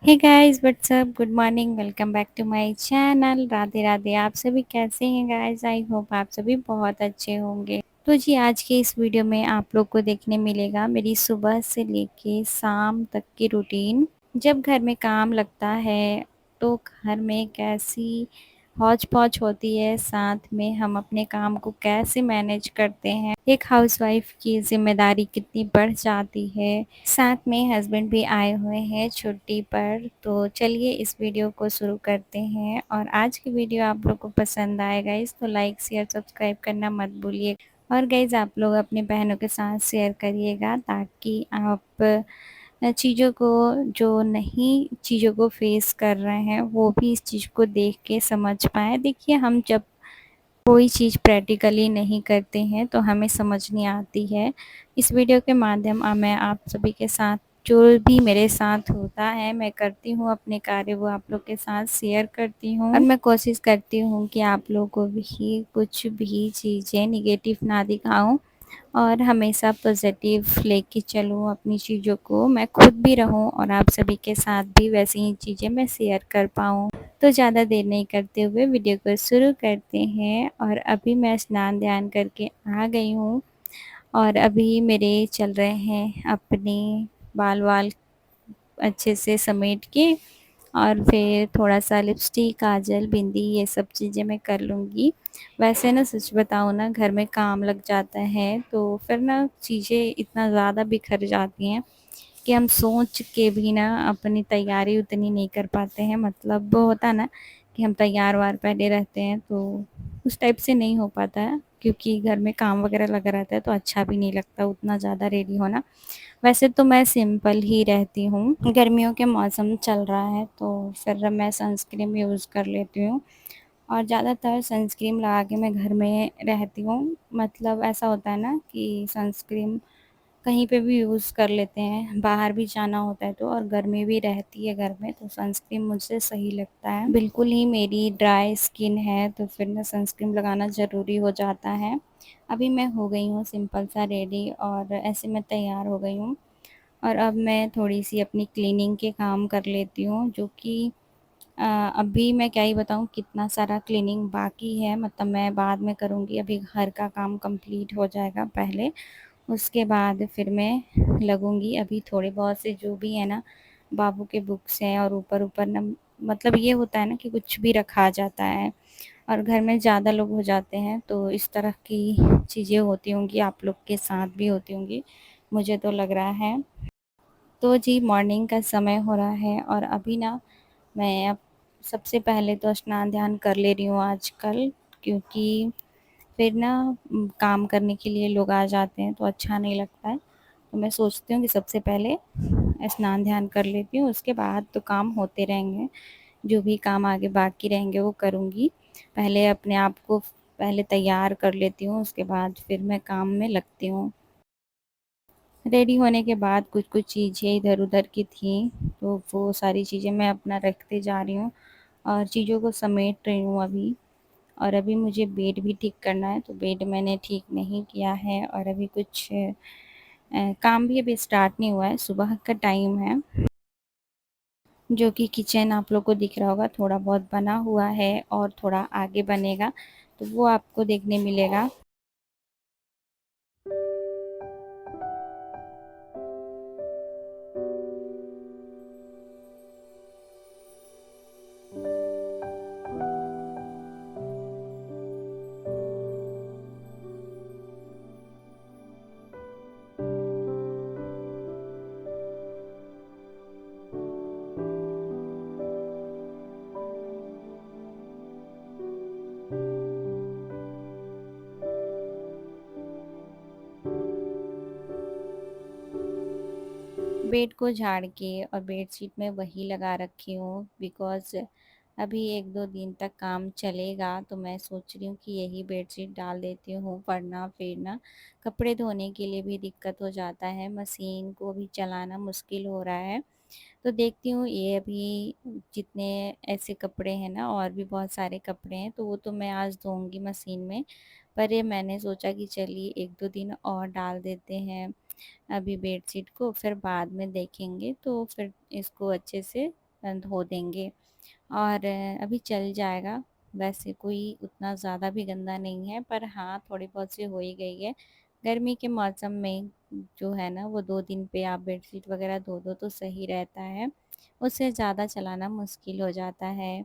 Hey guys what's up good morning welcome back to my channel Radhe Radhe. आप सभी कैसे हैं गाइस? आई होप आप सभी बहुत अच्छे होंगे। तो जी आज के इस वीडियो में आप लोग को देखने मिलेगा मेरी सुबह से लेके शाम तक की रूटीन। जब घर में काम लगता है तो घर में कैसी हौच पौच होती है, साथ में हम अपने काम को कैसे मैनेज करते हैं, एक हाउसवाइफ की जिम्मेदारी कितनी बढ़ जाती है। साथ में हस्बैंड भी आए हुए हैं छुट्टी पर। तो चलिए इस वीडियो को शुरू करते हैं, और आज की वीडियो आप लोग को पसंद आए गाइस तो लाइक शेयर सब्सक्राइब करना मत भूलिए। और गाइस आप लोग अपनी बहनों के साथ शेयर करिएगा ताकि आप चीज़ों को जो नहीं चीज़ों को फेस कर रहे हैं वो भी इस चीज़ को देख के समझ पाएँ। देखिए हम जब कोई चीज़ प्रैक्टिकली नहीं करते हैं तो हमें समझ नहीं आती है। इस वीडियो के माध्यम मैं आप सभी के साथ जो भी मेरे साथ होता है मैं करती हूँ अपने कार्य वो आप लोग के साथ शेयर करती हूँ, और मैं कोशिश करती हूँ कि आप लोग को भी कुछ भी चीज़ें निगेटिव ना दिखाऊं और हमेशा पॉजिटिव लेके चलूँ अपनी चीज़ों को, मैं खुद भी रहूँ और आप सभी के साथ भी वैसी ही चीज़ें मैं शेयर कर पाऊँ। तो ज़्यादा देर नहीं करते हुए वीडियो को शुरू करते हैं। और अभी मैं स्नान ध्यान करके आ गई हूँ, और अभी मेरे चल रहे हैं अपने बाल वाल अच्छे से समेट के, और फिर थोड़ा-सा लिपस्टिक, काजल, बिंदी ये सब चीज़ें मैं कर लूँगी। वैसे ना सच बताऊँ ना घर में काम लग जाता है तो फिर ना चीज़ें इतना ज़्यादा बिखर जाती हैं कि हम सोच के भी ना अपनी तैयारी उतनी नहीं कर पाते हैं। मतलब वो होता है ना कि हम तैयार-वार पहले रहते हैं तो उस टाइप से नहीं हो पाता है, क्योंकि घर में काम वगैरह लगा रहता है तो अच्छा भी नहीं लगता उतना ज़्यादा रेडी होना। वैसे तो मैं सिंपल ही रहती हूँ। गर्मियों के मौसम चल रहा है तो फिर मैं सनस्क्रीन यूज़ कर लेती हूँ, और ज़्यादातर सनस्क्रीन लगा के मैं घर में रहती हूँ। मतलब ऐसा होता है ना कि सनस्क्रीन कहीं पे भी यूज़ कर लेते हैं, बाहर भी जाना होता है तो, और गर्मी भी रहती है घर में तो सनस्क्रीन मुझसे सही लगता है। बिल्कुल ही मेरी ड्राई स्किन है तो फिर ना सनस्क्रीन लगाना ज़रूरी हो जाता है। अभी मैं हो गई हूँ सिंपल सा रेडी, और ऐसे मैं तैयार हो गई हूँ, और अब मैं थोड़ी-सी अपनी क्लीनिंग के काम कर लेती हूँ, जो कि अभी मैं क्या ही बताऊँ कितना सारा क्लीनिंग बाकी है। मतलब मैं बाद में करूँगी, अभी घर का काम कंप्लीट हो जाएगा पहले, उसके बाद फिर मैं लगूँगी। अभी थोड़े बहुत से जो भी है ना बाबू के बुक्स हैं, और ऊपर-ऊपर ना मतलब ये होता है ना कि कुछ भी रखा जाता है, और घर में ज़्यादा लोग हो जाते हैं तो इस तरह की चीज़ें होती होंगी, आप लोग के साथ भी होती होंगी, मुझे तो लग रहा है। तो जी मॉर्निंग का समय हो रहा है, और अभी ना मैं अब सबसे पहले तो स्नान ध्यान कर ले रही हूँ आजकल, क्योंकि फिर ना काम करने के लिए लोग आ जाते हैं तो अच्छा नहीं लगता है। तो मैं सोचती हूँ कि सबसे पहले स्नान ध्यान कर लेती हूँ, उसके बाद तो काम होते रहेंगे। जो भी काम आगे बाकी रहेंगे वो करूँगी। पहले अपने आप को पहले तैयार कर लेती हूँ, उसके बाद फिर मैं काम में लगती हूँ। रेडी होने के बाद कुछ-कुछ चीज़ें इधर-उधर की थी, तो वो सारी चीज़ें मैं अपना रखते जा रही हूँ, और चीज़ों को समेट रही हूँ अभी। और अभी मुझे बेड भी ठीक करना है, तो बेड मैंने ठीक नहीं किया है, और अभी कुछ काम भी अभी स्टार्ट नहीं हुआ है, सुबह का टाइम है। जो कि किचन आप लोग को दिख रहा होगा, थोड़ा बहुत बना हुआ है और थोड़ा आगे बनेगा, तो वो आपको देखने मिलेगा। बेड को झाड़ के और बेडशीट में वही लगा रखी हूँ, बिकॉज़ अभी 1-2 दिन तक काम चलेगा, तो मैं सोच रही हूँ कि यही बेडशीट डाल देती हूँ, वरना फिर ना कपड़े धोने के लिए भी दिक्कत हो जाता है, मशीन को भी चलाना मुश्किल हो रहा है। तो देखती हूँ ये अभी जितने ऐसे कपड़े हैं ना, और भी बहुत सारे कपड़े हैं तो वो तो मैं आज धोऊँगी मशीन में। पर ये मैंने सोचा कि चलिए 1-2 दिन और डाल देते हैं अभी बेडशीट को, फिर बाद में देखेंगे, तो फिर इसको अच्छे से धो देंगे और अभी चल जाएगा। वैसे कोई उतना ज़्यादा भी गंदा नहीं है, पर हाँ थोड़ी बहुत सी हो ही गई है। गर्मी के मौसम में जो है ना, वो 2 दिन पे आप बेडशीट वगैरह धो दो तो सही रहता है, उससे ज़्यादा चलाना मुश्किल हो जाता है।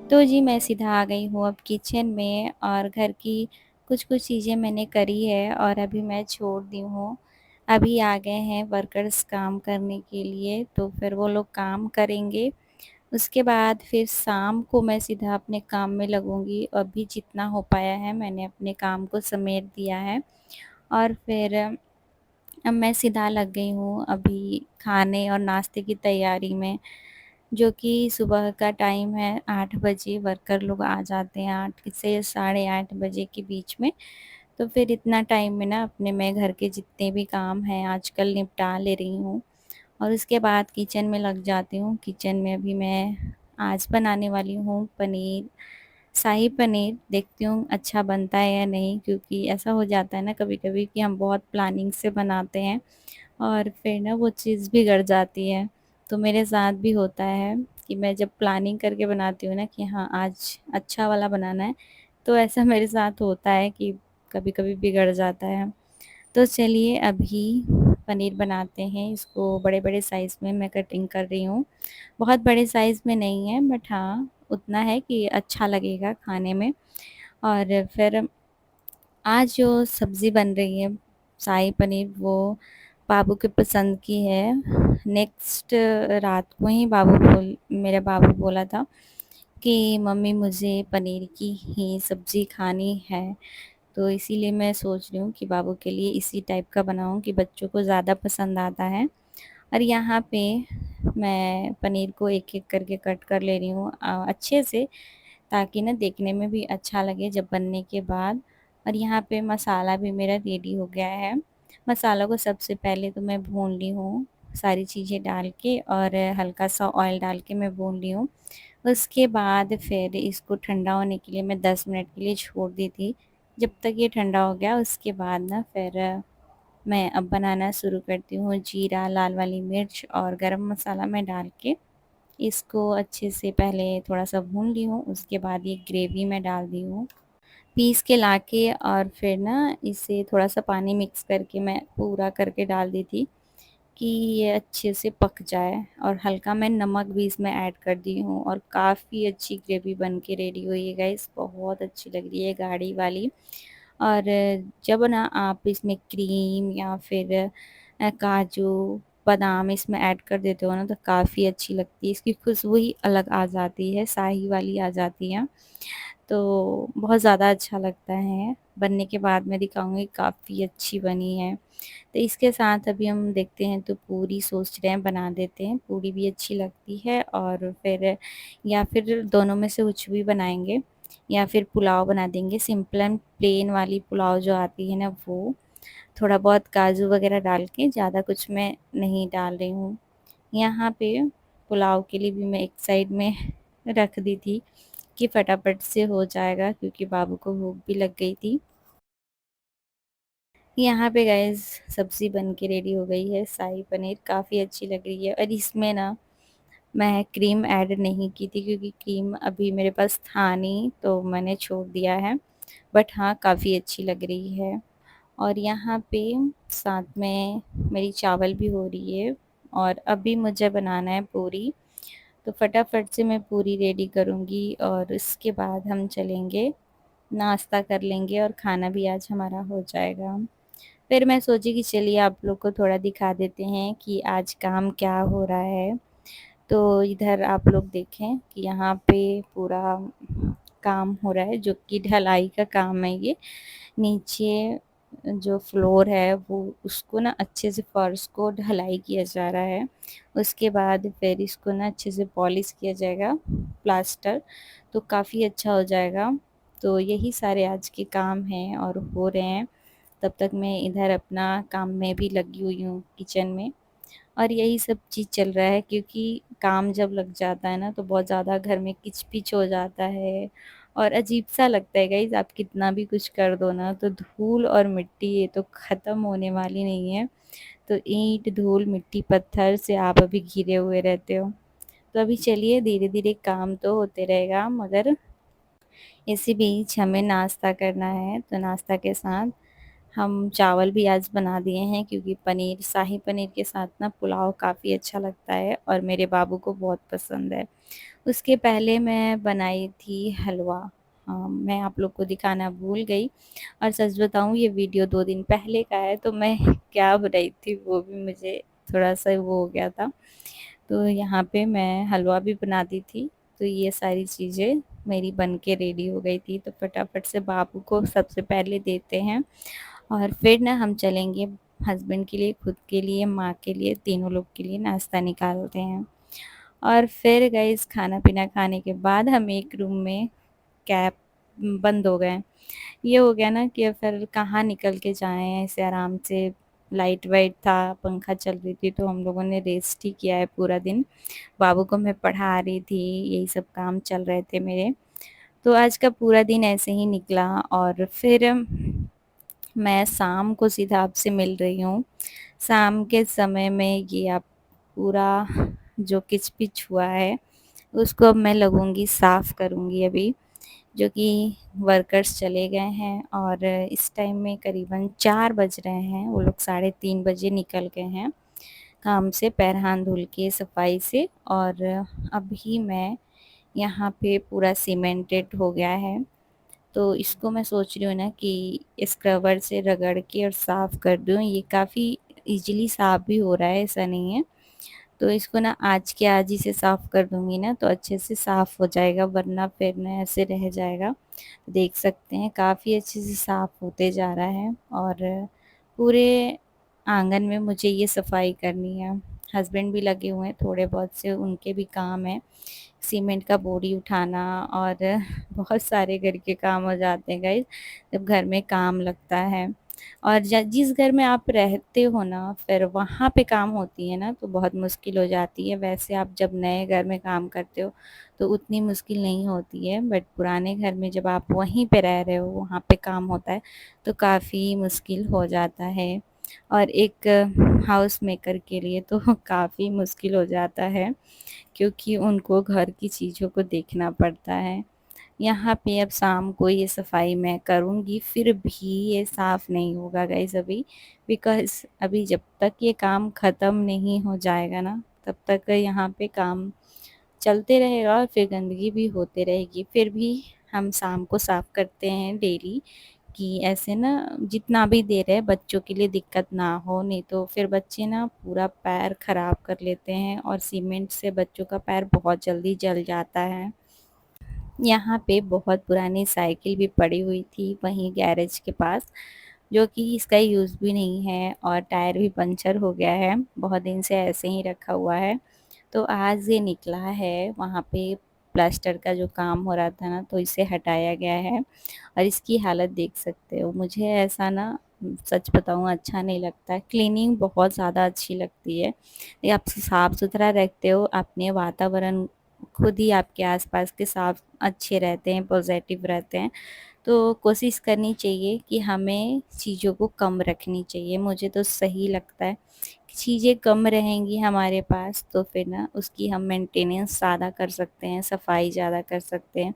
तो जी मैं सीधा आ गई हूँ अब किचन में, और घर की कुछ-कुछ चीज़ें मैंने करी है और अभी मैं छोड़ दी हूँ। अभी आ गए हैं वर्कर्स काम करने के लिए, तो फिर वो लोग काम करेंगे। उसके बाद फिर शाम को मैं सीधा अपने काम में लगूँगी। अभी जितना हो पाया है मैंने अपने काम को समेट दिया है, और फिर अब मैं सीधा लग गई हूँ अभी खाने और नाश्ते की तैयारी में। जो कि सुबह का टाइम है 8 बजे, वर्कर लोग आ जाते हैं 8 से साढ़े 8 बजे के बीच में। तो फिर इतना टाइम में ना अपने मैं घर के जितने भी काम हैं आजकल निपटा ले रही हूँ, और उसके बाद किचन में लग जाती हूँ। किचन में अभी मैं आज बनाने वाली हूँ पनीर, शाही पनीर। देखती हूँ अच्छा बनता है या नहीं, क्योंकि ऐसा हो जाता है ना कभी-कभी कि हम बहुत प्लानिंग से बनाते हैं और फिर ना वो चीज़ बिगड़ जाती है। तो मेरे साथ भी होता है कि मैं जब प्लानिंग करके बनाती हूँ ना कि हाँ, आज अच्छा वाला बनाना है, तो ऐसा मेरे साथ होता है कि कभी-कभी बिगड़ जाता है। तो चलिए अभी पनीर बनाते हैं। इसको बड़े-बड़े साइज़ में मैं कटिंग कर रही हूँ। बहुत बड़े साइज़ में नहीं है, बट हाँ, उतना है कि अच्छा लगेगा खाने में। और फिर आज जो सब्ज़ी बन रही है शाही पनीर, वो बाबू के पसंद की है। नेक्स्ट रात को ही मेरा बाबू बोला था कि मम्मी मुझे पनीर की ही सब्ज़ी खानी है। तो इसीलिए मैं सोच रही हूँ कि बाबू के लिए इसी टाइप का बनाऊँ कि बच्चों को ज़्यादा पसंद आता है। और यहाँ पे मैं पनीर को एक-एक करके कट कर ले रही हूँ अच्छे से, ताकि ना देखने में भी अच्छा लगे जब बनने के बाद। और यहाँ पे मसाला भी मेरा रेडी हो गया है। मसाला को सबसे पहले तो मैं भून ली हूँ, सारी चीज़ें डाल के, और हल्का-सा ऑयल डाल के मैं भून ली हूँ। उसके बाद फिर इसको ठंडा होने के लिए मैं 10 मिनट के लिए छोड़ दी थी। जब तक ये ठंडा हो गया उसके बाद ना फिर मैं अब बनाना शुरू करती हूँ। जीरा, लाल वाली मिर्च और गरम मसाला मैं डाल के इसको अच्छे से पहले थोड़ा-सा भून ली हूँ, उसके बाद ये ग्रेवी मैं डाल दी हूँ। पीस के लाके और फिर ना इसे थोड़ा-सा पानी मिक्स करके मैं पूरा करके डाल दी थी कि ये अच्छे से पक जाए, और हल्का मैं नमक भी इसमें ऐड कर दी हूँ, और काफ़ी अच्छी ग्रेवी बन के रेडी हुई है गाइस, बहुत अच्छी लग रही है गाढ़ी वाली। और जब ना आप इसमें क्रीम या फिर काजू, बादाम इसमें ऐड कर देते हो ना, तो काफ़ी अच्छी लगती है, इसकी खुशबू ही अलग आ जाती है, शाही वाली आ जाती है। तो बहुत ज़्यादा अच्छा लगता है। बनने के बाद मैं दिखाऊँगी, काफ़ी अच्छी बनी है। तो इसके साथ अभी हम देखते हैं, तो पूरी सोच रहे हैं बना देते हैं, पूरी भी अच्छी लगती है, और फिर या फिर दोनों में से कुछ भी बनाएँगे, या फिर पुलाव बना देंगे, सिंपल एंड प्लेन वाली पुलाव जो आती है ना वो। थोड़ा बहुत काजू वगैरह डाल के, ज़्यादा कुछ मैं नहीं डाल रही हूँ। यहाँ पे पुलाव के लिए भी मैं एक साइड में रख दी थी कि फटाफट से हो जाएगा, क्योंकि बाबू को भूख भी लग गई थी। यहाँ पे गाइस सब्ज़ी बन के रेडी हो गई है, शाही पनीर काफ़ी अच्छी लग रही है, और इसमें ना मैं क्रीम ऐड नहीं की थी, क्योंकि क्रीम अभी मेरे पास था नहीं, तो मैंने छोड़ दिया है। बट हाँ, काफ़ी अच्छी लग रही है। और यहाँ पे साथ में मेरी चावल भी हो रही है, और अभी मुझे बनाना है पूरी। तो फटाफट से मैं पूरी रेडी करूँगी, और उसके बाद हम चलेंगे, नाश्ता कर लेंगे, और खाना भी आज हमारा हो जाएगा। फिर मैं सोची कि चलिए आप लोग को थोड़ा दिखा देते हैं कि आज काम क्या हो रहा है। तो इधर आप लोग देखें कि यहाँ पे पूरा काम हो रहा है, जो कि ढलाई का काम है ये। नीचे जो फ्लोर है वो, उसको ना अच्छे से फर्श को ढलाई किया जा रहा है। उसके बाद फिर इसको ना अच्छे से पॉलिश किया जाएगा, प्लास्टर, तो काफ़ी अच्छा हो जाएगा। तो यही सारे आज के काम हैं और हो रहे हैं। तब तक मैं इधर अपना काम में भी लगी हुई हूँ किचन में, और यही सब चीज़ चल रहा है, क्योंकि काम जब लग जाता है ना तो बहुत ज़्यादा घर में किच-पिच हो जाता है और अजीब-सा लगता है गाइज़। आप कितना भी कुछ कर दो ना तो धूल और मिट्टी ये तो ख़त्म होने वाली नहीं है। तो ईंट, धूल, मिट्टी, पत्थर से आप अभी घिरे हुए रहते हो। तो अभी चलिए धीरे-धीरे काम तो होते रहेगा, मगर इसी बीच हमें नाश्ता करना है। तो नाश्ता के साथ हम चावल भी आज बना दिए हैं, क्योंकि पनीर, शाही पनीर के साथ ना पुलाव काफ़ी अच्छा लगता है और मेरे बाबू को बहुत पसंद है। उसके पहले मैं बनाई थी हलवा। मैं आप लोग को दिखाना भूल गई, और सच बताऊँ ये वीडियो 2 दिन पहले का है, तो मैं क्या बनाई थी वो भी मुझे थोड़ा-सा वो हो गया था। तो यहाँ पे मैं हलवा भी बना दी थी, तो ये सारी चीज़ें मेरी बन के रेडी हो गई थी। तो फटाफट से बाबू को सबसे पहले देते हैं, और फिर ना हम चलेंगे हस्बैंड के लिए, खुद के लिए, माँ के लिए, तीनों लोग के लिए नाश्ता निकालते हैं। और फिर गाइस खाना-पीना खाने के बाद हम एक रूम में कैब बंद हो गए। ये हो गया ना कि फिर कहाँ निकल के जाएँ ऐसे आराम से, लाइट-वाइट था, पंखा चल रही थी, तो हम लोगों ने रेस्ट ही किया है पूरा दिन। बाबू को मैं पढ़ा रही थी, यही सब काम चल रहे थे मेरे। तो आज का पूरा दिन ऐसे ही निकला, और फिर मैं शाम को सीधा आपसे मिल रही हूँ। शाम के समय में ये आप पूरा जो किच-पिच हुआ है, उसको अब मैं लगूँगी साफ़ करूँगी अभी, जो कि वर्कर्स चले गए हैं और इस टाइम में करीबन 4 बज रहे हैं। वो लोग साढ़े 3 बजे निकल गए हैं काम से, पैर हाथ धुल के, सफाई से, और अभी मैं यहाँ पे पूरा सीमेंटेड हो गया है। तो इसको मैं सोच रही हूँ ना कि स्क्रबर से रगड़ के और साफ़ कर दूँ। ये काफ़ी ईज़िली साफ़ भी हो रहा है, ऐसा नहीं है। तो इसको ना आज के आज ही से साफ़ कर दूँगी ना तो अच्छे से साफ़ हो जाएगा, वरना फिर ना ऐसे रह जाएगा। देख सकते हैं काफ़ी अच्छे से साफ़ होते जा रहा है, और पूरे आँगन में मुझे ये सफाई करनी है। हस्बैंड भी लगे हुए हैं, थोड़े बहुत से उनके भी काम हैं। सीमेंट का बोरी उठाना और बहुत सारे घर के काम हो जाते हैं गाइस, जब घर में काम लगता है। और जिस घर में आप रहते हो ना, फिर वहाँ पे काम होती है ना तो बहुत मुश्किल हो जाती है। वैसे आप जब नए घर में काम करते हो तो उतनी मुश्किल नहीं होती है, बट पुराने घर में जब आप वहीं पे रह रहे हो, वहाँ पे काम होता है, तो काफ़ी मुश्किल हो जाता है। और एक हाउस मेकर के लिए तो काफ़ी मुश्किल हो जाता है, क्योंकि उनको घर की चीज़ों को देखना पड़ता है। यहाँ पे अब शाम को ये सफाई मैं करूँगी, फिर भी ये साफ़ नहीं होगा गाइज़ अभी, बिकॉज़ अभी जब तक ये काम ख़त्म नहीं हो जाएगा ना, तब तक यहाँ पे काम चलते रहेगा और फिर गंदगी भी होते रहेगी। फिर भी हम शाम को साफ़ करते हैं डेली, कि ऐसे ना जितना भी देर है बच्चों के लिए दिक्कत ना हो, नहीं तो फिर बच्चे ना पूरा पैर ख़राब कर लेते हैं, और सीमेंट से बच्चों का पैर बहुत जल्दी जल जाता है। यहाँ पे बहुत पुरानी साइकिल भी पड़ी हुई थी वहीं गैरेज के पास, जो कि इसका यूज़ भी नहीं है, और टायर भी पंचर हो गया है, बहुत दिन से ऐसे ही रखा हुआ है। तो आज ये निकला है, वहाँ पे प्लास्टर का जो काम हो रहा था ना तो इसे हटाया गया है, और इसकी हालत देख सकते हो। मुझे ऐसा ना सच बताऊँ अच्छा नहीं लगता है, क्लीनिंग बहुत ज़्यादा अच्छी लगती है। ये आप साफ-सुथरा रखते हो, अपने वातावरण खुद ही आपके आस-पास के साफ अच्छे रहते हैं, पॉज़िटिव रहते हैं। तो कोशिश करनी चाहिए कि हमें चीज़ों को कम रखनी चाहिए, मुझे तो सही लगता है। चीज़ें कम रहेंगी हमारे पास तो फिर ना उसकी हम मेंटेनेंस ज़्यादा कर सकते हैं, सफाई ज़्यादा कर सकते हैं,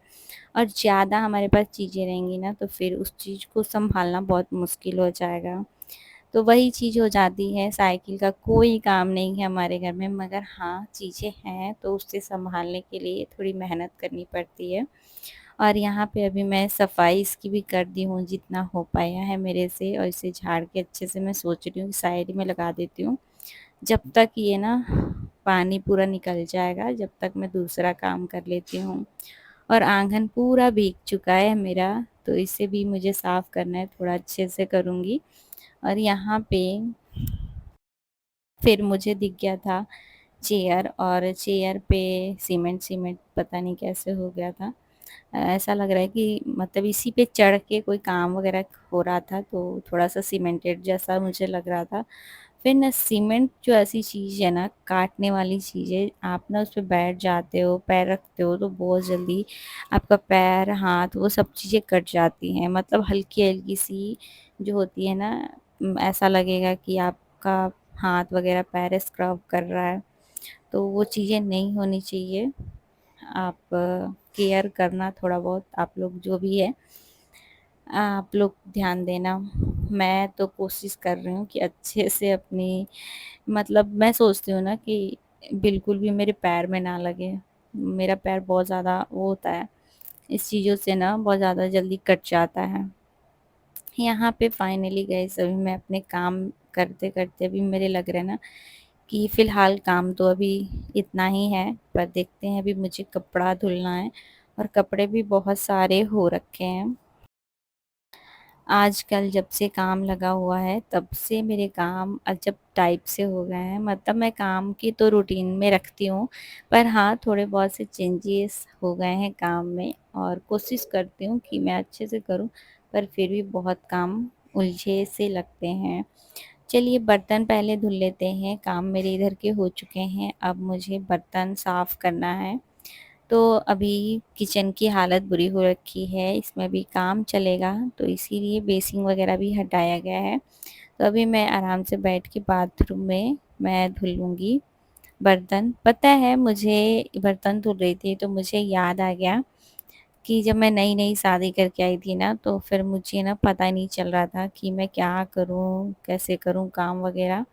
और ज़्यादा हमारे पास चीज़ें रहेंगी ना तो फिर उस चीज़ को सँभालना बहुत मुश्किल हो जाएगा। तो वही चीज़ हो जाती है, साइकिल का कोई काम नहीं है हमारे घर में, मगर हाँ, चीज़ें हैं तो उसे सँभालने के लिए थोड़ी मेहनत करनी पड़ती है। और यहाँ पे अभी मैं सफाई इसकी भी कर दी हूँ जितना हो पाया है मेरे से, और इसे झाड़ के अच्छे से मैं सोच रही हूँ कि साइड में लगा देती हूँ। जब तक ये ना पानी पूरा निकल जाएगा, जब तक मैं दूसरा काम कर लेती हूँ। और आँगन पूरा भीग चुका है मेरा, तो इसे भी मुझे साफ़ करना है, थोड़ा अच्छे से करूँगी। और यहाँ पे फिर मुझे दिख गया था चेयर, और चेयर पे सीमेंट-सीमेंट पता नहीं कैसे हो गया था। ऐसा लग रहा है कि मतलब इसी पे चढ़ के कोई काम वगैरह हो रहा था, तो थोड़ा-सा सीमेंटेड जैसा मुझे लग रहा था। फिर ना सीमेंट जो ऐसी चीज़ है ना, काटने वाली चीज़ है, आप ना उस पे बैठ जाते हो, पैर रखते हो तो बहुत जल्दी आपका पैर, हाथ वो सब चीज़ें कट जाती हैं। मतलब हल्की-हल्की सी जो होती है ना, ऐसा लगेगा कि आपका हाथ वगैरह पैर स्क्रब कर रहा है, तो वो चीज़ें नहीं होनी चाहिए। आप केयर करना थोड़ा बहुत, आप लोग जो भी है आप लोग ध्यान देना। मैं तो कोशिश कर रही हूँ कि अच्छे से अपनी, मतलब मैं सोचती हूँ ना कि बिल्कुल भी मेरे पैर में ना लगे। मेरा पैर बहुत ज़्यादा वो होता है, इस चीज़ों से ना बहुत ज़्यादा जल्दी कट जाता है। यहाँ पे फाइनली गाइस अभी मैं अपने काम करते-करते अभी मेरे लग रहा है ना कि फ़िलहाल काम तो अभी इतना ही है, पर देखते हैं, अभी मुझे कपड़ा धुलना है और कपड़े भी बहुत सारे हो रखे हैं। आजकल जब से काम लगा हुआ है तब से मेरे काम अजब टाइप से हो गए हैं। मतलब मैं काम की तो रूटीन में रखती हूँ, पर हाँ, थोड़े बहुत से चेंजेस हो गए हैं काम में और कोशिश करती हूँ कि मैं अच्छे से करूँ, पर फिर भी बहुत काम उलझे से लगते हैं। चलिए बर्तन पहले धुल लेते हैं, काम मेरे इधर के हो चुके हैं, अब मुझे बर्तन साफ़ करना है। तो अभी किचन की हालत बुरी हो रखी है, इसमें भी काम चलेगा, तो इसीलिए बेसिंग वगैरह भी हटाया गया है। तो अभी मैं आराम से बैठ के बाथरूम में मैं धुलूँगी बर्तन। पता है, मुझे बर्तन धुल रही थी तो मुझे याद आ गया कि जब मैं नई-नई शादी करके आई थी ना, तो फिर मुझे ना पता नहीं चल रहा था कि मैं क्या करूँ, कैसे करूँ काम वगैरह।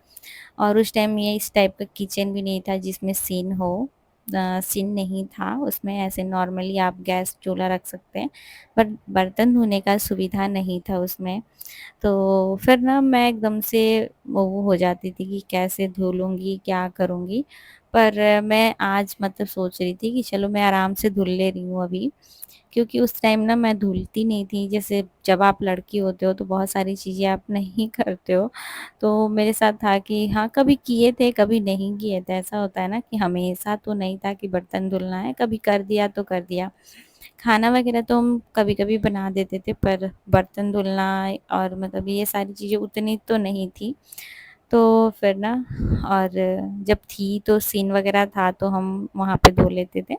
और उस टाइम ये इस टाइप का किचन भी नहीं था जिसमें सिन हो। सिन नहीं था उसमें, ऐसे नॉर्मली आप गैस चूल्हा रख सकते हैं, पर बर्तन धोने का सुविधा नहीं था उसमें। तो फिर ना मैं एकदम से वो हो जाती थी कि कैसे धो लूँगी, क्या करूँगी? पर मैं आज मतलब सोच रही थी कि चलो मैं आराम से धुल ले रही हूँ अभी, क्योंकि उस टाइम ना मैं धुलती नहीं थी। जैसे जब आप लड़की होते हो तो बहुत सारी चीज़ें आप नहीं करते हो, तो मेरे साथ था कि हाँ, कभी किए थे, कभी नहीं किए थे। ऐसा होता है ना कि हमेशा तो नहीं था कि बर्तन धुलना है, कभी कर दिया तो कर दिया। खाना वगैरह तो हम कभी-कभी बना देते थे, पर बर्तन धुलना और मतलब ये सारी चीज़ें उतनी तो नहीं थी। तो फिर ना, और जब थी तो सीन वगैरह था तो हम वहाँ पे धो लेते थे।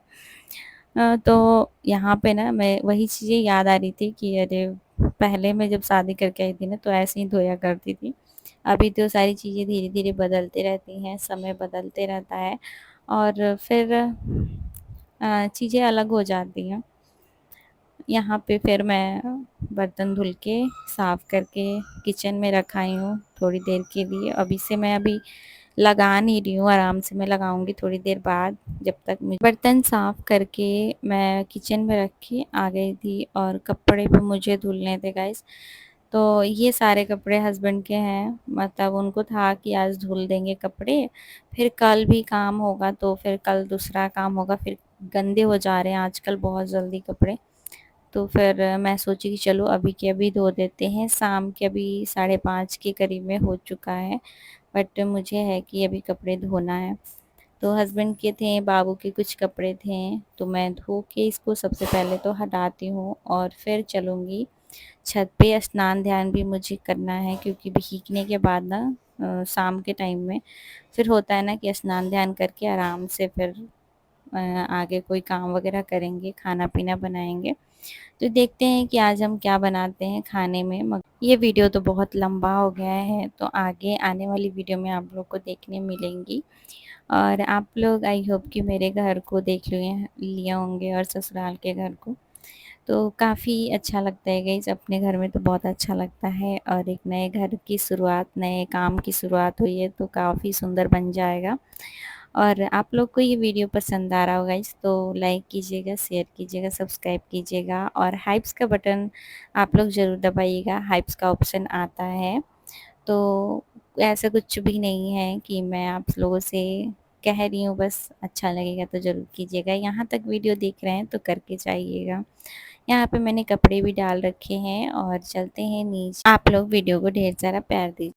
तो यहाँ पे ना मैं वही चीज़ें याद आ रही थी कि अरे! पहले मैं जब शादी करके आई थी ना तो ऐसे ही धोया करती थी। अभी तो सारी चीज़ें धीरे-धीरे बदलती रहती हैं, समय बदलते रहता है और फिर चीज़ें अलग हो जाती हैं। यहाँ पे फिर मैं बर्तन धुल के साफ़ करके किचन में रख आई हूँ थोड़ी देर के लिए। अभी से मैं अभी लगा नहीं रही हूँ, आराम से मैं लगाऊँगी थोड़ी देर बाद, जब तक मुझे बर्तन साफ़ करके मैं किचन में रख के आ गई थी और कपड़े भी मुझे धुलने थे गाइस। तो ये सारे कपड़े हस्बैंड के हैं, मतलब उनको था कि आज धुल देंगे कपड़े, फिर कल भी काम होगा तो फिर कल दूसरा काम होगा, फिर गंदे हो जा रहे हैं आजकल बहुत जल्दी कपड़े। तो फिर मैं सोची कि चलो अभी के अभी धो देते हैं, शाम के अभी 5:30 के करीब में हो चुका है, बट मुझे है कि अभी कपड़े धोना है। तो हस्बैंड के थे, बाबू के कुछ कपड़े थे, तो मैं धो के इसको सबसे पहले तो हटाती हूँ और फिर चलूँगी छत पे। स्नान-ध्यान भी मुझे करना है क्योंकि भीगने के बाद ना शाम के टाइम में फिर होता है ना कि स्नान-ध्यान करके आराम से फिर आगे कोई काम वगैरह करेंगे, खाना-पीना बनाएँगे। तो देखते हैं कि आज हम क्या बनाते हैं खाने में। ये वीडियो तो बहुत लंबा हो गया है, तो आगे आने वाली वीडियो में आप लोग को देखने मिलेंगी और आप लोग आई होप कि मेरे घर को देख लिए होंगे और ससुराल के घर को। तो काफ़ी अच्छा लगता है गाइज़, अपने घर में तो बहुत अच्छा लगता है और एक नए घर की शुरुआत, नए काम की शुरुआत हुई है तो काफ़ी सुंदर बन जाएगा। और आप लोग को ये वीडियो पसंद आ रहा होगा गाइस तो लाइक कीजिएगा, शेयर कीजिएगा, सब्सक्राइब कीजिएगा और हाइप्स का बटन आप लोग ज़रूर दबाइएगा, हाइप्स का ऑप्शन आता है। तो ऐसा कुछ भी नहीं है कि मैं आप लोगों से कह रही हूँ, बस अच्छा लगेगा तो ज़रूर कीजिएगा। यहाँ तक वीडियो देख रहे हैं तो करके जाइएगा। यहाँ पे मैंने कपड़े भी डाल रखे हैं और चलते हैं नीचे। आप लोग वीडियो को ढेर सारा प्यार दीजिए।